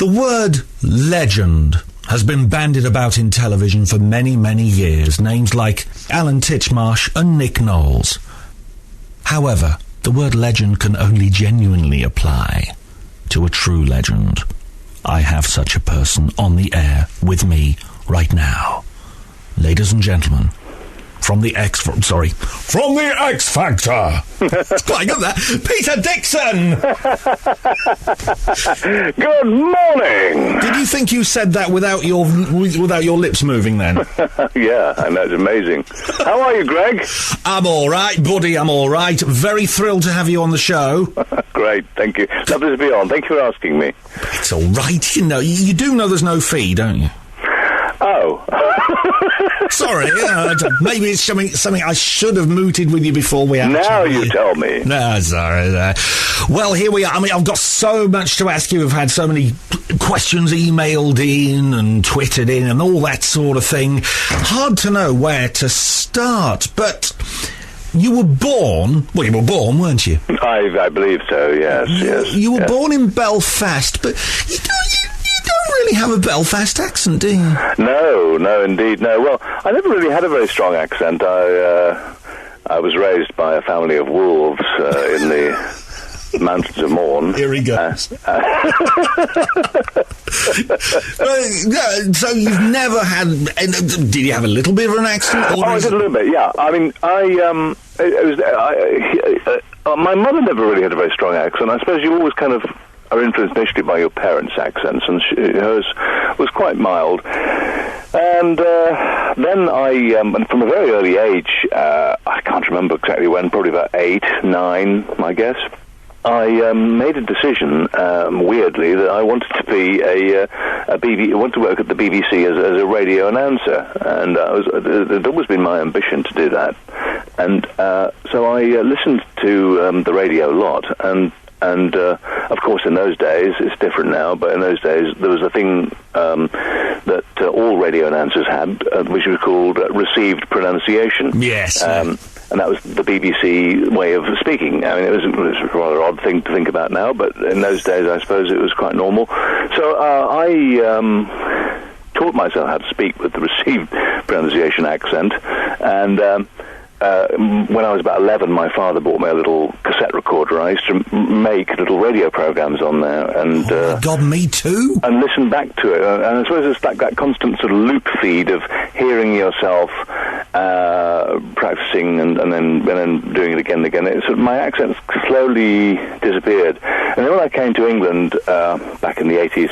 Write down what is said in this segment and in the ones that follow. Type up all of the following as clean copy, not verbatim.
The word legend has been bandied about in television for many, many years. Names like Alan Titchmarsh and Nick Knowles. However, the word legend can only genuinely apply to a true legend. I have such a person on the air with me right now. Ladies and gentlemen, from the X Factor. I got that. Peter Dickson. Good morning. Did you think you said that without your lips moving then? Yeah, and that's amazing. How are you, Greg? I'm all right, buddy. I'm all right. Very thrilled to have you on the show. Great, thank you. Lovely to be on. Thank you for asking me. It's all right. You know, you do know there's no fee, don't you? Oh. Sorry, maybe it's something I should have mooted with you before we actually... Now you tell me. No, sorry. Well, here we are. I mean, I've got so much to ask you. I've had so many questions emailed in and twittered in and all that sort of thing. Hard to know where to start, but... You were born, weren't you? I believe so, yes, yes. You were born in Belfast, but you don't really have a Belfast accent, do you? No, indeed, no. Well, I never really had a very strong accent. I was raised by a family of wolves in the mountains of Mourne. Here he goes. So you've never had... Did you have a little bit of an accent? Oh, I did a little bit, yeah. I mean, my mother never really had a very strong accent. I suppose you always kind of are influenced initially by your parents' accents, and hers was quite mild. And then and from a very early age, I can't remember exactly when, probably about 8, 9, I guess, I made a decision, weirdly, that I wanted to be I wanted to work at the BBC as a radio announcer, and it always been my ambition to do that. And so I listened to the radio a lot, and of course in those days, it's different now, but in those days there was a thing that all radio announcers had, which was called received pronunciation. Yes. And that was the BBC way of speaking. I mean, it was a rather odd thing to think about now, but in those days, I suppose it was quite normal. So I taught myself how to speak with the received pronunciation accent, and when I was about 11, my father bought me a little cassette recorder. I used to make little radio programs on there, and God, me too. And listen back to it. And I suppose it's like that constant sort of loop feed of hearing yourself practicing and then doing it again and again. My accent slowly disappeared. And then when I came to England back in the 80s,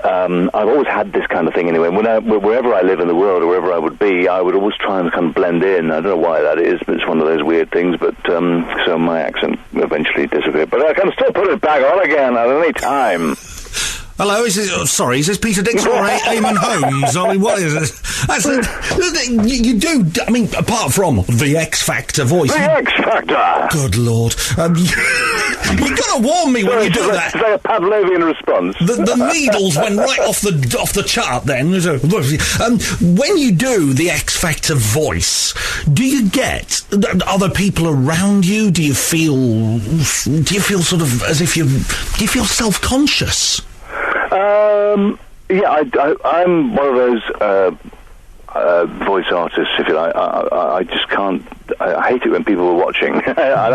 I've always had this kind of thing anyway. Wherever I live in the world or wherever I would be, I would always try and kind of blend in. I don't know why that is, but it's one of those weird things. But so my accent eventually disappeared. But I can still put it back on again at any time. Hello, is this Peter Dickson or Eamon Holmes? I mean, what is this? You do, I mean, apart from the X Factor voice. The X Factor! Good Lord. You've got to warn me when you do that. Is that a Pavlovian response? The needles went right off the chart then. When you do the X Factor voice, do you get other people around you? Do you feel sort of as if do you feel self-conscious? Yeah, I'm one of those voice artists, if you like. I just can't. I hate it when people are watching. I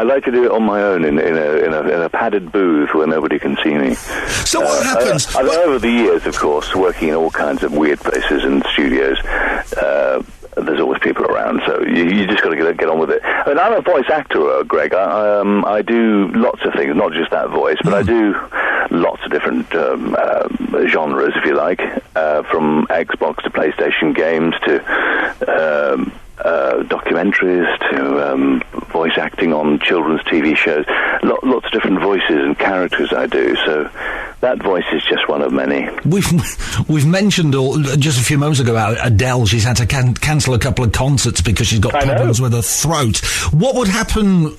like to do it on my own in a padded booth where nobody can see me. So what happens? Over the years, of course, working in all kinds of weird places and studios. There's always people around, so you just got to get on with it. I mean, I'm a voice actor, Greg. I do lots of things, not just that voice, but I do lots of different genres, if you like, from Xbox to PlayStation games to documentaries to voice acting on children's TV shows. Lots of different voices and characters I do, so that voice is just one of many. We've mentioned just a few moments ago about Adele. She's had to cancel a couple of concerts because she's got problems with her throat. What would happen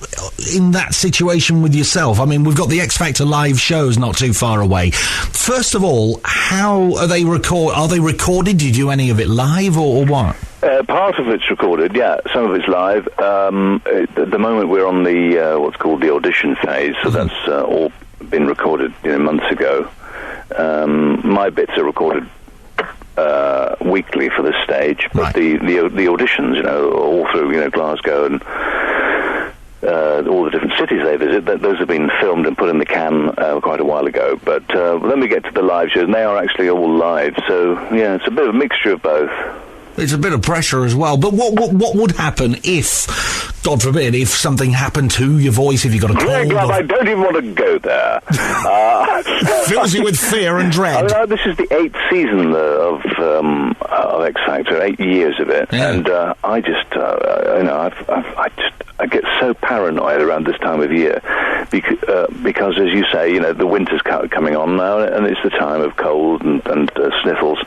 in that situation with yourself? I mean, we've got the X Factor live shows not too far away. First of all, how are they Are they recorded? Do you do any of it live or what? Part of it's recorded, yeah. Some of it's live. At the moment, we're on the what's called the audition phase, so that's all been recorded months ago. My bits are recorded weekly for the stage, but the auditions, all through Glasgow and all the different cities they visit, those have been filmed and put in the can quite a while ago. But then we get to the live shows, and they are actually all live. So yeah, it's a bit of a mixture of both. It's a bit of pressure as well. But what would happen if, God forbid, if something happened to your voice, if you got a cold? Yeah, Glad, I don't even want to go there. Fills you with fear and dread. This is the 8th season of X Factor, 8 years of it, and I just, I get so paranoid around this time of year because, as you say, the winter's coming on now, and it's the time of cold and sniffles.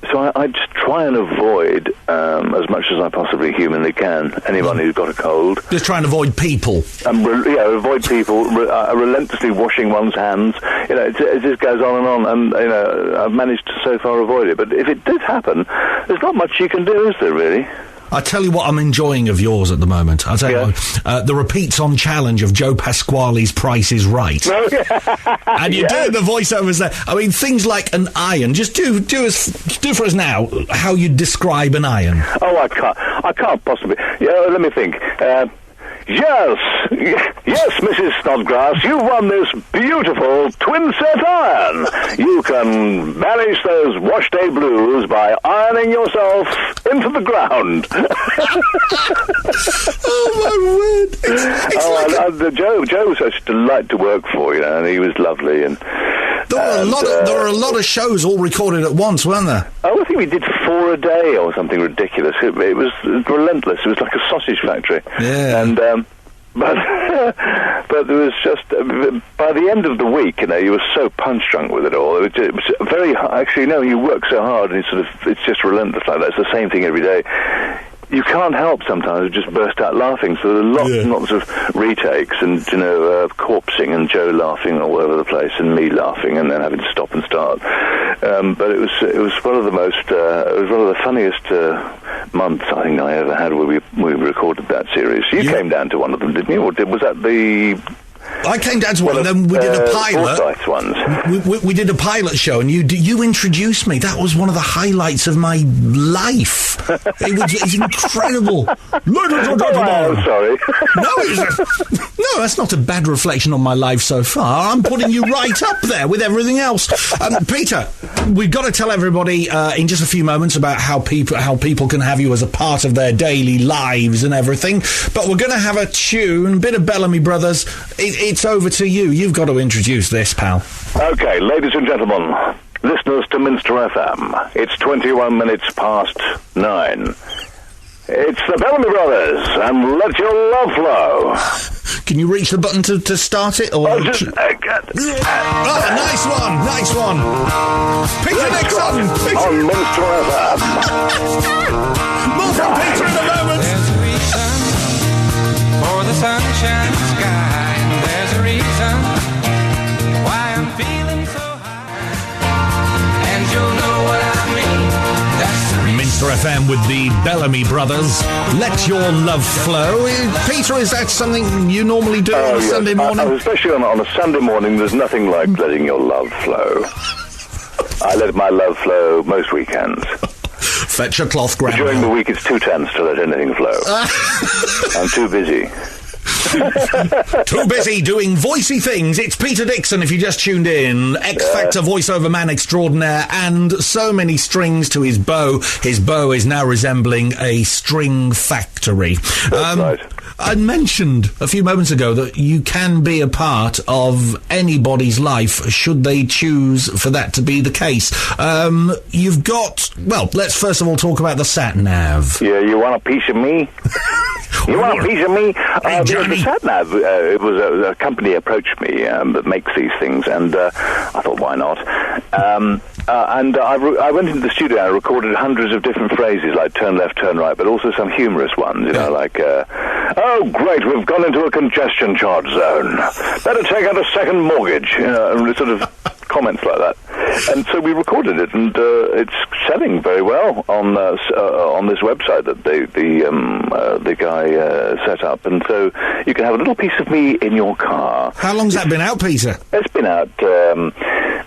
So I just try and avoid, as much as I possibly humanly can, anyone who's got a cold. Just try and avoid people. Avoid people, relentlessly washing one's hands. It just goes on, and I've managed to so far avoid it. But if it did happen, there's not much you can do, is there, really? I tell you what I'm enjoying of yours at the moment. I'll tell you what, the repeats on challenge of Joe Pasquale's Price is Right. And you're doing the voiceovers there. I mean, things like an iron. Just do for us now how you describe an iron. Oh, I can't possibly. Let me think. Yes, Mrs. Snodgrass, you've won this beautiful twin-set iron. You can banish those wash-day blues by ironing yourself into the ground. Oh, my word. Joe was such a delight to work for, and he was lovely. And there were a lot of shows all recorded at once, weren't there? I think we did 4 a day or something ridiculous. It was relentless. It was like a sausage factory. Yeah. And but there was just by the end of the week, you were so punch drunk with it all. It was very actually. No, you work so hard, and it's just relentless like that. It's the same thing every day. You can't help sometimes just burst out laughing. So there are lots and lots of retakes and corpsing and Joe laughing all over the place and me laughing and then having to stop and start. But it was one of the funniest months I think I ever had where we recorded that series. You came down to one of them, didn't you? Or was that the? I came down to one, and then we did a pilot. Ones. We did a pilot show, and you introduced me. That was one of the highlights of my life. It's incredible. I'm sorry. No, that's not a bad reflection on my life so far. I'm putting you right up there with everything else. Peter, we've got to tell everybody in just a few moments about how people can have you as a part of their daily lives and everything. But we're going to have a tune, bit of Bellamy Brothers. It's over to you. You've got to introduce this, pal. Okay, ladies and gentlemen, listeners to Minster FM, it's 21 minutes past 9. It's the Bellamy Brothers, and Let Your Love Flow. Can you reach the button to start it? Or nice one. Peter Dickson. On Minster FM. More from Peter in a moment. There's a reason for the sunshine sky. There's a reason why I'm feeling so high, and you'll know what I mean. That's the reason. Minster FM with the Bellamy Brothers. Let Your Love Flow. Peter, is that something you normally do on a Sunday morning? Especially on a Sunday morning, there's nothing like letting your love flow. I let my love flow most weekends. Fetch a cloth, Grandma. During the week, it's too tense to let anything flow. I'm too busy. Too busy doing voicey things. It's Peter Dickson, if you just tuned in. X Factor voiceover man extraordinaire, and so many strings to his bow. His bow is now resembling a string factory. That's right. I mentioned a few moments ago that you can be a part of anybody's life should they choose for that to be the case. You've got, well, let's first of all talk about the sat-nav. Yeah, you want a piece of me? You want a piece of me? The sat-nav, it was a company approached me that makes these things, and I thought, why not? And I went into the studio and I recorded hundreds of different phrases, like turn left, turn right, but also some humorous ones, like, oh, great, we've gone into a congestion charge zone. Better take out a second mortgage, and sort of comments like that. And so we recorded it, and it's selling very well on this website that the guy set up. And so you can have a little piece of me in your car. How long's that been out, Peter? It's been out,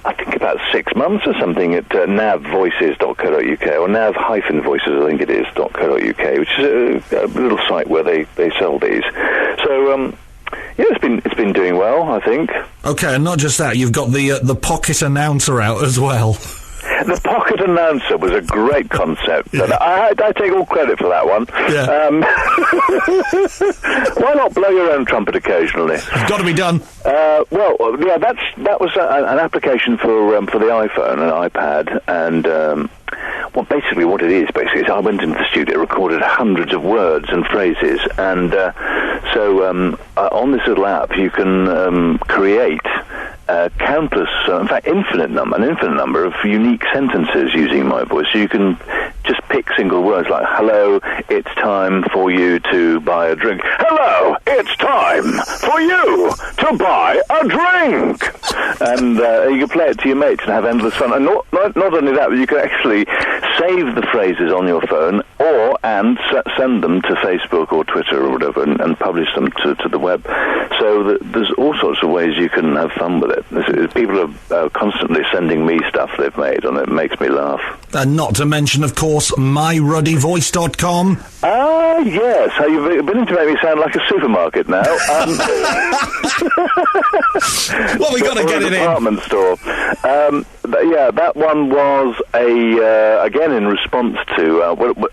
I think about 6 months or something at navvoices.co.uk, or nav-voices, I think it is, .co.uk, which is a little site where they sell these. So, yeah, it's been doing well, I think. Okay, and not just that, you've got the pocket announcer out as well. The pocket announcer was a great concept, and I take all credit for that one. Yeah. Why not blow your own trumpet occasionally? It's got to be done. Well, yeah, that was an application for the iPhone and iPad, and well, basically what it is is I went into the studio, recorded hundreds of words and phrases, and so on this little app you can create countless, in fact, an infinite number of unique sentences using my voice. So you can just pick single words like, hello, it's time for you to buy a drink. Hello, it's time for you to buy a drink. And you can play it to your mates and have endless fun. And not only that, but you can actually save the phrases on your phone and send them to Facebook or Twitter or whatever and publish them to the web. So there's all sorts of ways you can have fun with it. People are constantly sending me stuff they've made, and it makes me laugh. And not to mention, of course, myruddyvoice.com. Yes. You've been to make me sound like a supermarket now. Well, we got to get it in. Department store. Yeah, that one was again in response to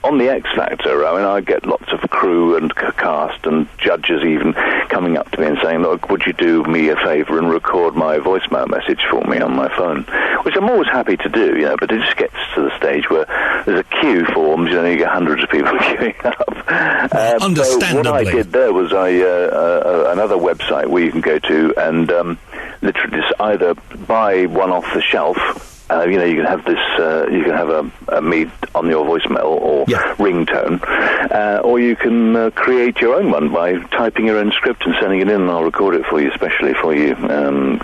on the X Factor. I mean, I get lots of crew and cast and judges even coming up to me and saying, "Look, would you do me a favour and record my voicemail message for me on my phone?" Which I'm always happy to do, but it just gets to the stage where there's a queue forms, you get hundreds of people queuing up. Understandably. So what I did there was another website where you can go to and literally just either buy one off the shelf. You can have this. You can have a me on your voicemail or ringtone, or you can create your own one by typing your own script and sending it in, and I'll record it for you, especially for you,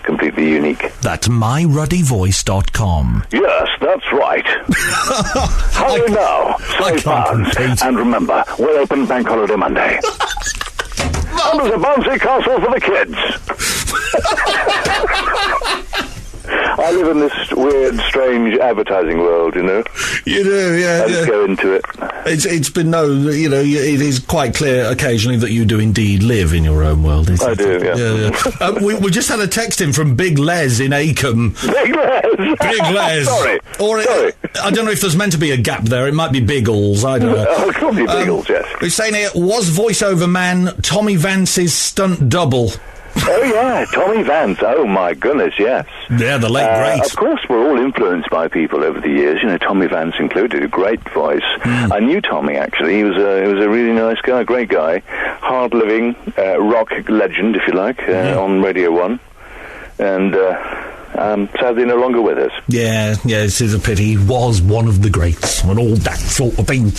completely unique. That's myruddyvoice.com. Yes, that's right. Hurry now, save funds, and remember, we're open Bank Holiday Monday. And there's a bouncy castle for the kids. I live in this weird, strange advertising world, You do, yeah. I just go into it. It's been it is quite clear occasionally that you do indeed live in your own world. I do, yeah. We just had a text in from Big Les in Acombe. Big Les? Big Les. Sorry. Sorry. I don't know if there's meant to be a gap there. It might be Biggles. I don't know. Oh, it could be Biggles, yes. We're saying here, was voiceover man Tommy Vance's stunt double? Oh, yeah, Tommy Vance. Oh, my goodness, yes. Yeah, the late great. Of course, we're all influenced by people over the years. Tommy Vance included, a great voice. I knew Tommy, actually. He was a really nice guy, great guy. Hard-living, rock legend, if you like, on Radio 1. And sadly no longer with us. Yeah, it is a pity. He was one of the greats and all that sort of thing.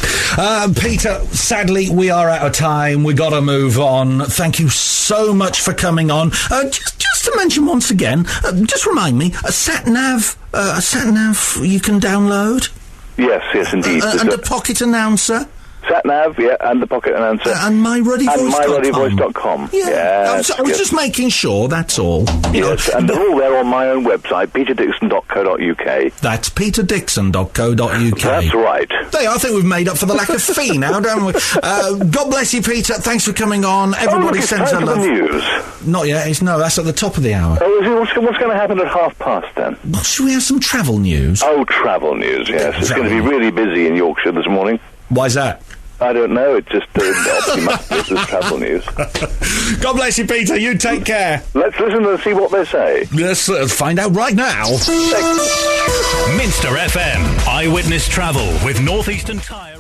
Peter, sadly, we are out of time. We got to move on. Thank you so much for coming on. Just to mention once again, just remind me, a sat nav you can download? Yes, indeed. And a pocket announcer? Sat-nav, yeah, and the pocket announcer. And myruddyvoice.com. Yeah. I was just making sure, that's all. Yes, and they're all there on my own website, peterdixon.co.uk. That's peterdixon.co.uk. That's right. I think we've made up for the lack of fee now, don't we? God bless you, Peter. Thanks for coming on. Everybody sends a love. The news. Not yet. That's at the top of the hour. Oh, is it? What's going to happen at 5:30 then? Well, should we have some travel news? Oh, travel news, yes. It's going to be really busy in Yorkshire this morning. Why's that? I don't know, it just obviously must be the travel news. God bless you, Peter, you take care. Let's listen and see what they say. Let's find out right now. Minster FM, Eyewitness Travel with North Eastern Tyre.